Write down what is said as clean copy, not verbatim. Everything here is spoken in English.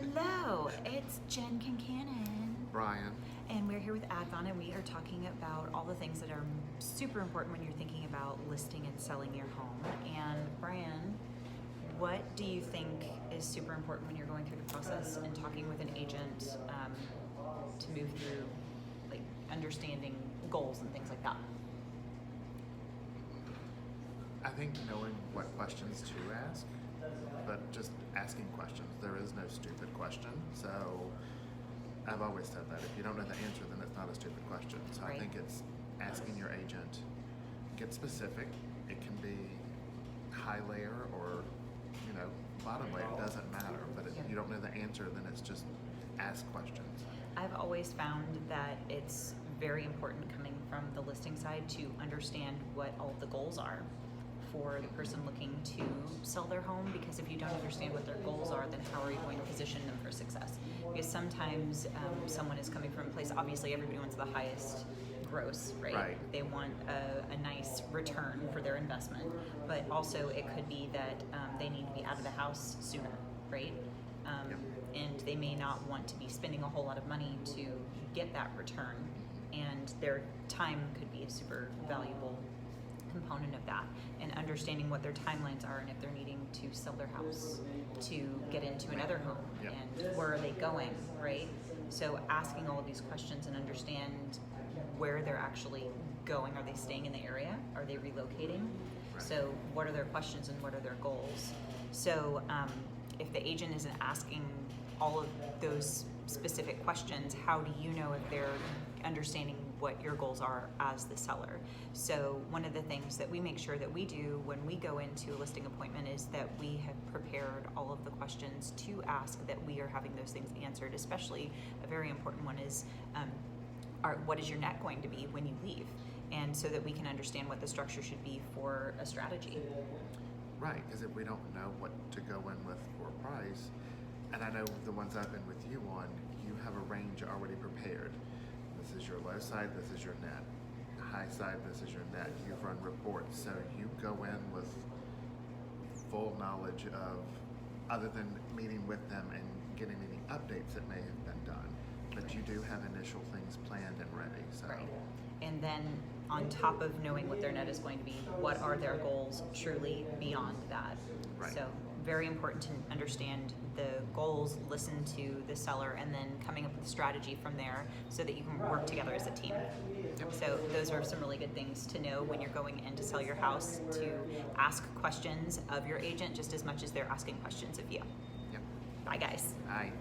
Hello, it's Jen Kincannon. Bryan. And we're here with Advon, and we are talking about all the things that are super important when you're thinking about listing and selling your home. And Bryan, what do you think is super important when you're going through the process and talking with an agent to move through, like, understanding goals and things like that? I think knowing what questions to ask, but just asking questions. There is no stupid question. So I've always said that if you don't know the answer, then it's not a stupid question. So Right. I think it's asking your agent, get specific. It can be high layer or, bottom layer, it doesn't matter. But if you don't know the answer, then it's just ask questions. I've always found that it's very important coming from the listing side to understand what all of the goals are for the person looking to sell their home, because if you don't understand what their goals are, then how are you going to position them for success? Because sometimes someone is coming from a place, obviously everybody wants the highest gross, right? Right. They want a nice return for their investment, but also it could be that they need to be out of the house sooner, right? And they may not want to be spending a whole lot of money to get that return, and their time could be a super valuable component of that, and understanding what their timelines are, and if they're needing to sell their house to get into another home, Yep. and where are they going, right? So asking all of these questions and understand where they're actually going. Are they staying in the area? Are they relocating? Right. So what are their questions and what are their goals? So if the agent isn't asking all of those specific questions, how do you know if they're understanding what your goals are as the seller? So one of the things that we make sure that we do when we go into a listing appointment is that we have prepared all of the questions to ask, that we are having those things answered. Especially a very important one is what is your net going to be when you leave? And so that we can understand what the structure should be for a strategy. Right, because if we don't know what to go in with for a price, and I know the ones I've been with you on, you have a range already prepared. This is your low side, this is your net. High side, this is your net. You've run reports, so you go in with full knowledge of, other than meeting with them and getting any updates that may have been done, but you do have initial things planned and ready. So. Right. And then on top of knowing what their net is going to be, what are their goals truly beyond that? Right. So very important to understand the goals, listen to the seller, and then coming up with a strategy from there so that you can work together as a team. Yep. So those are some really good things to know when you're going in to sell your house, to ask questions of your agent just as much as they're asking questions of you. Yep. Bye, guys. Bye.